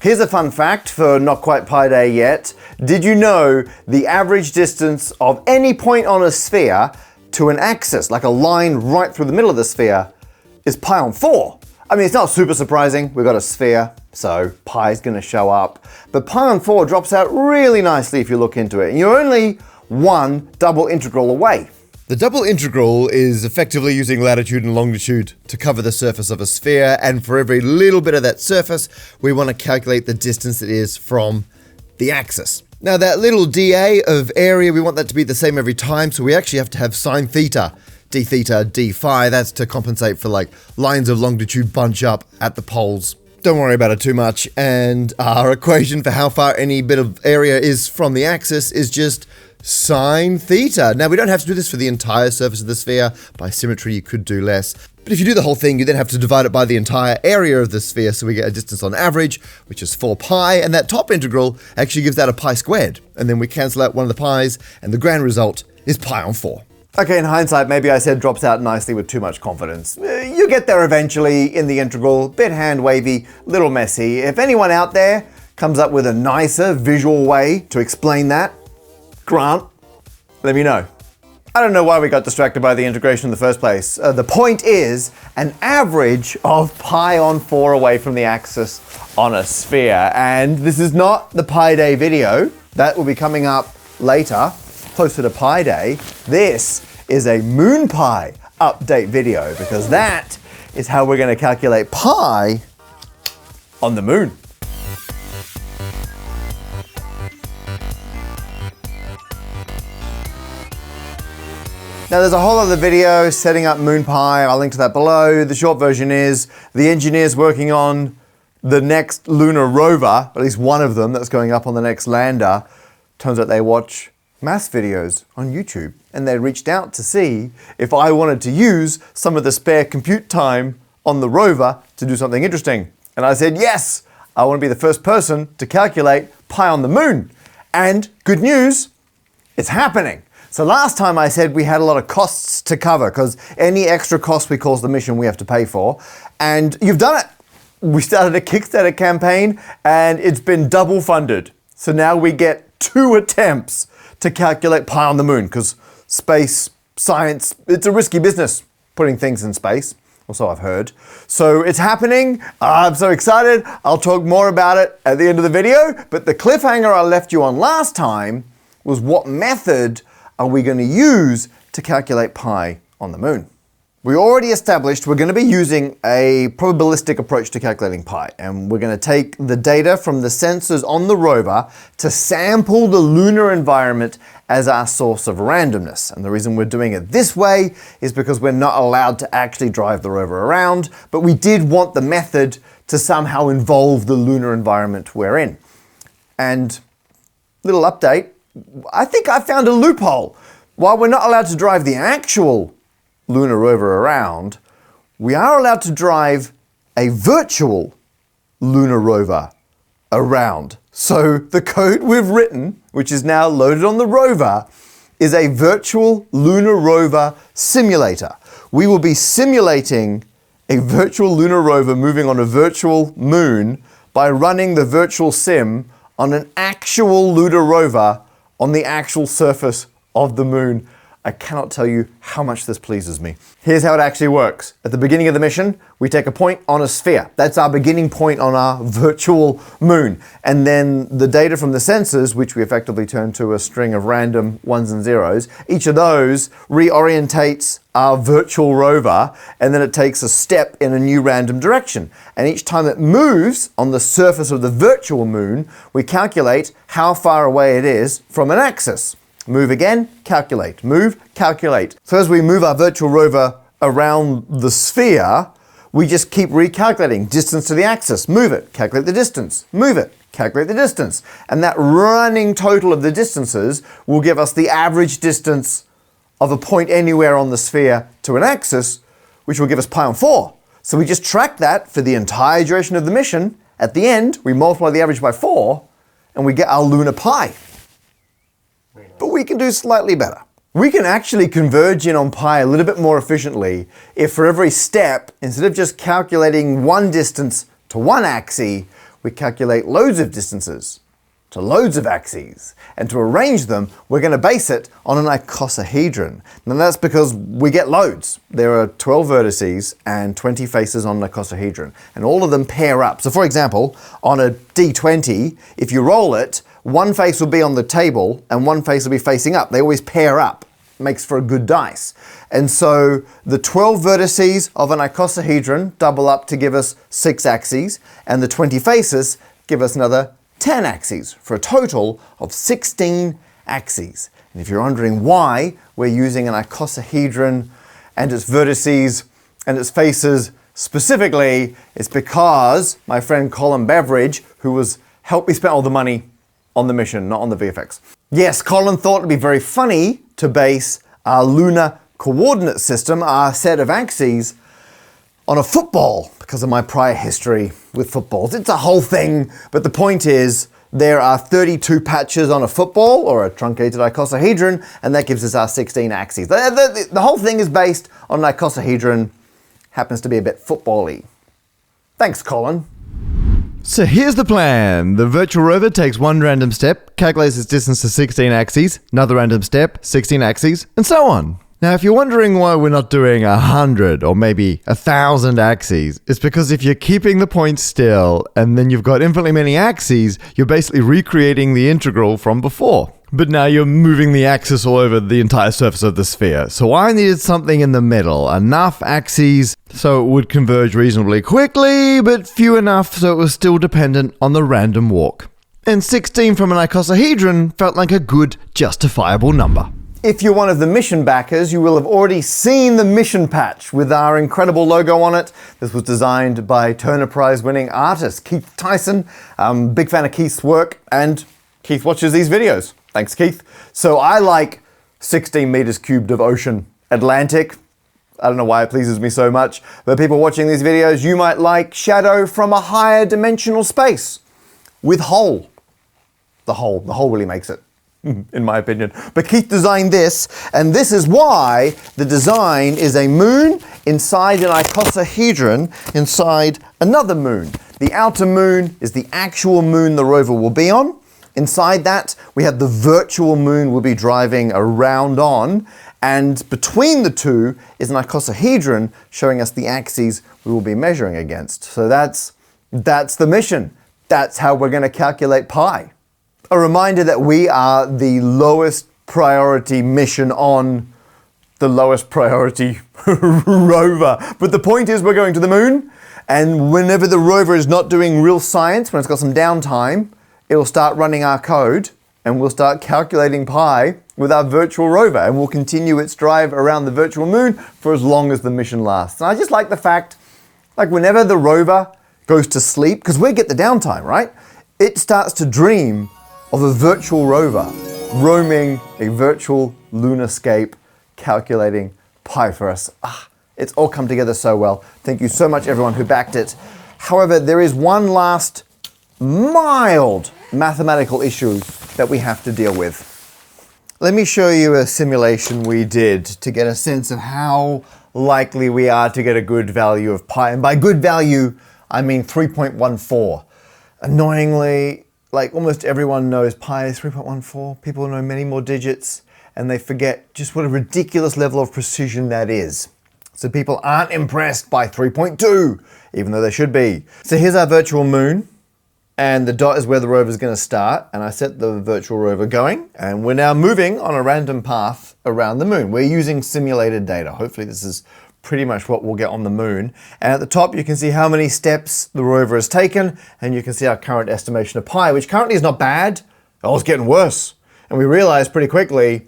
Here's a fun fact for not quite Pi Day yet. Did you know the average distance of any point on a sphere to an axis, like a line right through the middle of the sphere, is pi on 4? I mean, it's not super surprising. We've got a sphere, so pi is going to show up. But pi on 4 drops out really nicely if you look into it. And you're only one double integral away. The double integral is effectively using latitude and longitude to cover the surface of a sphere, and for every little bit of that surface, we want to calculate the distance it is from the axis. Now that little dA of area, we want that to be the same every time, so we actually have to have sine theta, d theta, d phi. That's to compensate for like lines of longitude bunch up at the poles. Don't worry about it too much, and our equation for how far any bit of area is from the axis is just sine theta. Now we don't have to do this for the entire surface of the sphere. By symmetry you could do less. But if you do the whole thing, you then have to divide it by the entire area of the sphere, so we get a distance on average, which is 4 pi, and that top integral actually gives out a pi squared. And then we cancel out one of the pi's, and the grand result is pi on 4. Okay, in hindsight, maybe I said drops out nicely with too much confidence. You get there eventually in the integral, bit hand wavy, little messy. If anyone out there comes up with a nicer visual way to explain that, Grant, let me know. I don't know why we got distracted by the integration in the first place. The point is an average of pi on 4 away from the axis on a sphere. And this is not the Pi Day video. That will be coming up later, closer to Pi Day. This is a MoonPi update video, because that is how we're going to calculate pi on the moon. Now there's a whole other video setting up MoonPi, I'll link to that below. The short version is the engineers working on the next lunar rover, at least one of them that's going up on the next lander, turns out they watch math videos on YouTube, and they reached out to see if I wanted to use some of the spare compute time on the rover to do something interesting. And I said, yes, I want to be the first person to calculate pi on the moon. And good news, it's happening. So last time I said we had a lot of costs to cover, because any extra cost we cause the mission we have to pay for, and you've done it. We started a Kickstarter campaign and it's been double funded. So now we get 2 attempts to calculate pi on the moon, because space, science, it's a risky business putting things in space, or so I've heard. So it's happening, I'm so excited, I'll talk more about it at the end of the video, but the cliffhanger I left you on last time was what method are we going to use to calculate pi on the moon? We already established we're going to be using a probabilistic approach to calculating pi, and we're going to take the data from the sensors on the rover to sample the lunar environment as our source of randomness. And the reason we're doing it this way is because we're not allowed to actually drive the rover around, but we did want the method to somehow involve the lunar environment we're in. And little update, I think I found a loophole. While we're not allowed to drive the actual lunar rover around, we are allowed to drive a virtual lunar rover around. So the code we've written, which is now loaded on the rover, is a virtual lunar rover simulator. We will be simulating a virtual lunar rover moving on a virtual moon by running the virtual sim on an actual lunar rover on the actual surface of the moon. I cannot tell you how much this pleases me. Here's how it actually works. At the beginning of the mission, we take a point on a sphere. That's our beginning point on our virtual moon. And then the data from the sensors, which we effectively turn to a string of random ones and zeros, each of those reorientates our virtual rover, and then it takes a step in a new random direction. And each time it moves on the surface of the virtual moon, we calculate how far away it is from an axis. Move again, calculate, move, calculate. So as we move our virtual rover around the sphere, we just keep recalculating distance to the axis, move it, calculate the distance, move it, calculate the distance. And that running total of the distances will give us the average distance of a point anywhere on the sphere to an axis, which will give us pi on 4. So we just track that for the entire duration of the mission. At the end, we multiply the average by 4, and we get our lunar pi. But we can do slightly better. We can actually converge in on pi a little bit more efficiently if for every step, instead of just calculating one distance to one axis, we calculate loads of distances to loads of axes. And to arrange them, we're going to base it on an icosahedron. Now that's because we get loads. There are 12 vertices and 20 faces on an icosahedron, and all of them pair up. So for example, on a D20, if you roll it, one face will be on the table and one face will be facing up. They always pair up. Makes for a good dice. And so the 12 vertices of an icosahedron double up to give us 6 axes, and the 20 faces give us another 10 axes, for a total of 16 axes. And if you're wondering why we're using an icosahedron and its vertices and its faces specifically, it's because my friend Colin Beveridge, who helped me spend all the money on the mission, not on the VFX. Yes, Colin thought it'd be very funny to base our lunar coordinate system, our set of axes, on a football, because of my prior history with footballs. It's a whole thing, but the point is there are 32 patches on a football, or a truncated icosahedron, and that gives us our 16 axes. The whole thing is based on an icosahedron, happens to be a bit football-y. Thanks, Colin. So here's the plan. The virtual rover takes one random step, calculates its distance to 16 axes, another random step, 16 axes, and so on. Now, if you're wondering why we're not doing 100 or maybe 1,000 axes, it's because if you're keeping the point still and then you've got infinitely many axes, you're basically recreating the integral from before. But now you're moving the axis all over the entire surface of the sphere. So I needed something in the middle, enough axes so it would converge reasonably quickly, but few enough so it was still dependent on the random walk. And 16 from an icosahedron felt like a good, justifiable number. If you're one of the mission backers, you will have already seen the mission patch with our incredible logo on it. This was designed by Turner Prize winning artist Keith Tyson. Big fan of Keith's work, and Keith watches these videos. Thanks, Keith. So I like 16 meters cubed of ocean. Atlantic. I don't know why it pleases me so much, but people watching these videos, you might like shadow from a higher dimensional space with hole. The hole really makes it, in my opinion. But Keith designed this, and this is why the design is a moon inside an icosahedron inside another moon. The outer moon is the actual moon the rover will be on. Inside that, we have the virtual moon we'll be driving around on, and between the two is an icosahedron showing us the axes we will be measuring against. So that's the mission. That's how we're going to calculate pi. A reminder that we are the lowest priority mission on the lowest priority rover. But the point is we're going to the moon, and whenever the rover is not doing real science, when it's got some downtime, it'll start running our code, and we'll start calculating pi with our virtual rover, and we'll continue its drive around the virtual moon for as long as the mission lasts. And I just like the fact, like whenever the rover goes to sleep, because we get the downtime, right? It starts to dream of a virtual rover roaming a virtual lunarscape, calculating pi for us. It's all come together so well. Thank you so much, everyone who backed it. However, there is one last mild mathematical issue that we have to deal with. Let me show you a simulation we did to get a sense of how likely we are to get a good value of pi. And by good value, I mean 3.14. Annoyingly, like almost everyone knows pi is 3.14. People know many more digits, and they forget just what a ridiculous level of precision that is. So people aren't impressed by 3.2, even though they should be. So here's our virtual moon, and the dot is where the rover is going to start, and I set the virtual rover going, and we're now moving on a random path around the moon. We're using simulated data. Hopefully this is pretty much what we'll get on the moon. And at the top you can see how many steps the rover has taken, and you can see our current estimation of pi, which currently is not bad. Oh, it's getting worse. And we realized pretty quickly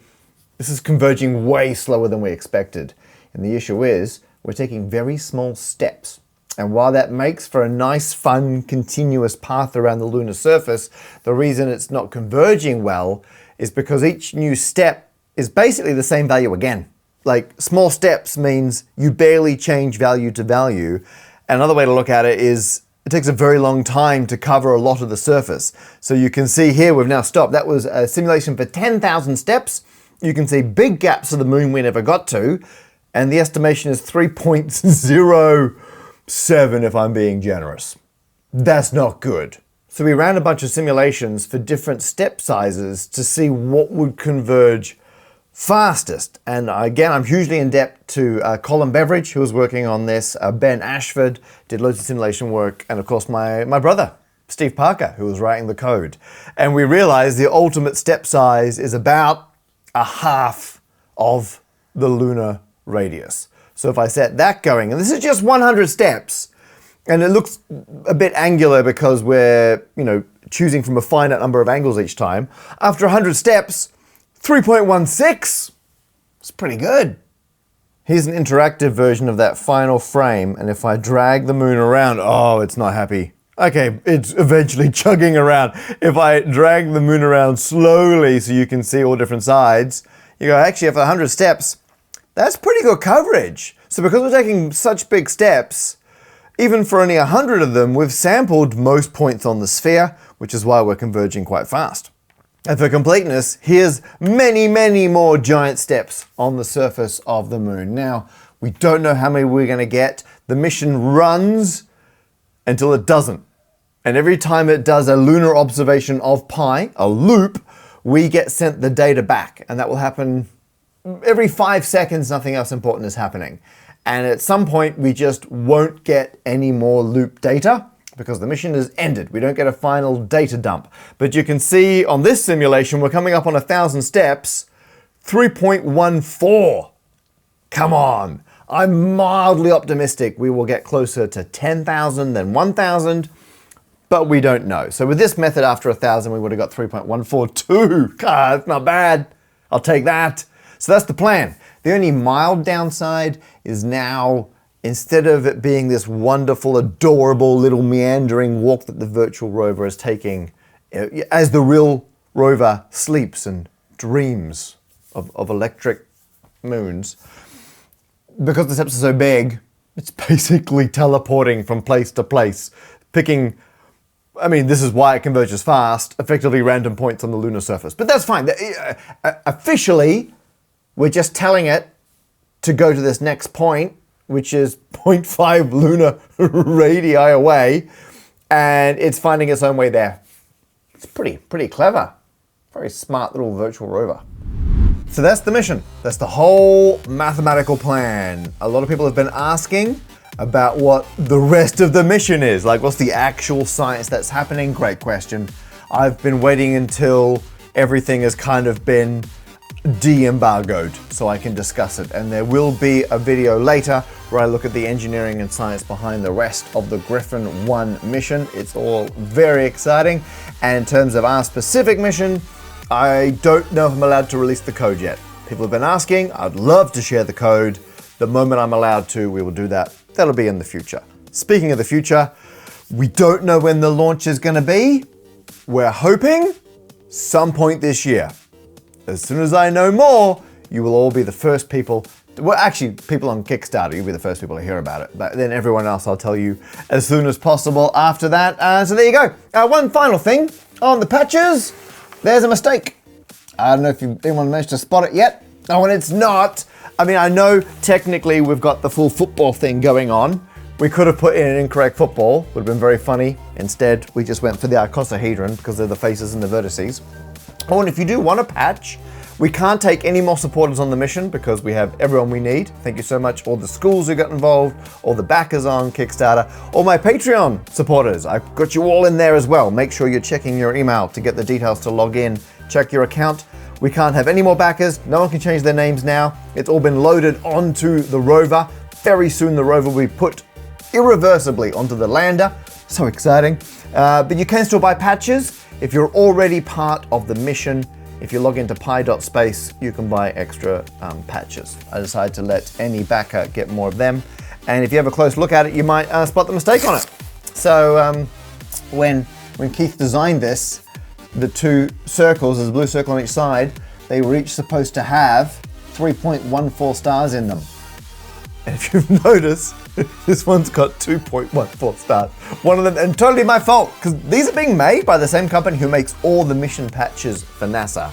this is converging way slower than we expected. And the issue is we're taking very small steps. And while that makes for a nice, fun, continuous path around the lunar surface, the reason it's not converging well is because each new step is basically the same value again. Like, small steps means you barely change value to value. And another way to look at it is it takes a very long time to cover a lot of the surface. So you can see here we've now stopped. That was a simulation for 10,000 steps. You can see big gaps of the moon we never got to. And the estimation is 3.07 if I'm being generous. That's not good. So we ran a bunch of simulations for different step sizes to see what would converge fastest. And again, I'm hugely in debt to Colin Beveridge, who was working on this. Ben Ashford did loads of simulation work. And of course, my brother, Steve Parker, who was writing the code. And we realized the ultimate step size is about a half of the lunar radius. So if I set that going, and this is just 100 steps, and it looks a bit angular because we're, choosing from a finite number of angles each time. After 100 steps, 3.16. It's pretty good. Here's an interactive version of that final frame, and if I drag the moon around, oh, it's not happy. Okay, it's eventually chugging around. If I drag the moon around slowly so you can see all different sides, you go, actually, after 100 steps, that's pretty good coverage. So because we're taking such big steps, even for only 100 of them, we've sampled most points on the sphere, which is why we're converging quite fast. And for completeness, here's many, many more giant steps on the surface of the moon. Now, we don't know how many we're going to get. The mission runs until it doesn't. And every time it does a lunar observation of pi, a loop, we get sent the data back. And that will happen every 5 seconds, nothing else important is happening. And at some point, we just won't get any more loop data because the mission is ended. We don't get a final data dump. But you can see on this simulation, we're coming up on 1,000 steps, 3.14. Come on. I'm mildly optimistic we will get closer to 10,000 than 1,000, but we don't know. So with this method, after 1,000, we would have got 3.142. God, that's not bad. I'll take that. So that's the plan. The only mild downside is now, instead of it being this wonderful, adorable little meandering walk that the virtual rover is taking, as the real rover sleeps and dreams of electric moons, because the steps are so big, it's basically teleporting from place to place, picking, this is why it converges fast, effectively random points on the lunar surface. But that's fine. Officially, we're just telling it to go to this next point, which is 0.5 lunar radii away, and it's finding its own way there. It's pretty clever. Very smart little virtual rover. So that's the mission. That's the whole mathematical plan. A lot of people have been asking about what the rest of the mission is. Like, what's the actual science that's happening? Great question. I've been waiting until everything has kind of been de-embargoed so I can discuss it. And there will be a video later where I look at the engineering and science behind the rest of the Griffin 1 mission. It's all very exciting. And in terms of our specific mission, I don't know if I'm allowed to release the code yet. People have been asking. I'd love to share the code. The moment I'm allowed to, we will do that. That'll be in the future. Speaking of the future, we don't know when the launch is going to be. We're hoping some point this year. As soon as I know more, you will all be the first people. Well, actually, people on Kickstarter, you'll be the first people to hear about it. But then everyone else, I'll tell you as soon as possible after that. So there you go. One final thing on the patches. There's a mistake. I don't know if anyone managed to spot it yet. Oh, and it's not. I know technically we've got the full football thing going on. We could have put in an incorrect football. Would have been very funny. Instead, we just went for the icosahedron because they're the faces and the vertices. Oh, and if you do want a patch, we can't take any more supporters on the mission because we have everyone we need. Thank you so much, all the schools who got involved, all the backers on Kickstarter, all my Patreon supporters. I've got you all in there as well. Make sure you're checking your email to get the details to log in. Check your account. We can't have any more backers. No one can change their names now. It's all been loaded onto the rover. Very soon the rover will be put irreversibly onto the lander. So exciting. But you can still buy patches. If you're already part of the mission, if you log into pi.space, you can buy extra patches. I decided to let any backer get more of them. And if you have a close look at it, you might spot the mistake on it. So when Keith designed this, the two circles, there's a blue circle on each side, they were each supposed to have 3.14 stars in them. And if you've noticed, this one's got 2.14 stars. One of them, and totally my fault, because these are being made by the same company who makes all the mission patches for NASA.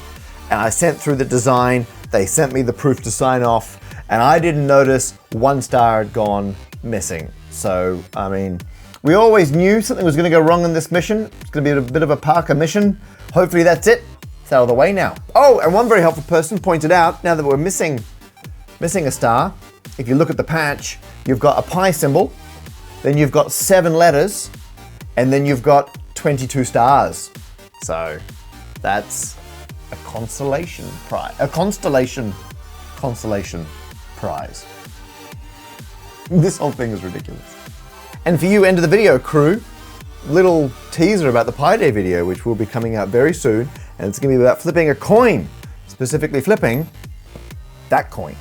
And I sent through the design, they sent me the proof to sign off, and I didn't notice one star had gone missing. So, We always knew something was going to go wrong in this mission. It's going to be a bit of a Parker mission. Hopefully that's it. It's out of the way now. Oh, and one very helpful person pointed out, now that we're missing a star, if you look at the patch, you've got a pi symbol, then you've got 7 letters, and then you've got 22 stars. So that's a constellation prize. A constellation prize. This whole thing is ridiculous. And for you, end of the video crew, little teaser about the Pi Day video, which will be coming out very soon, and it's going to be about flipping a coin, specifically flipping that coin.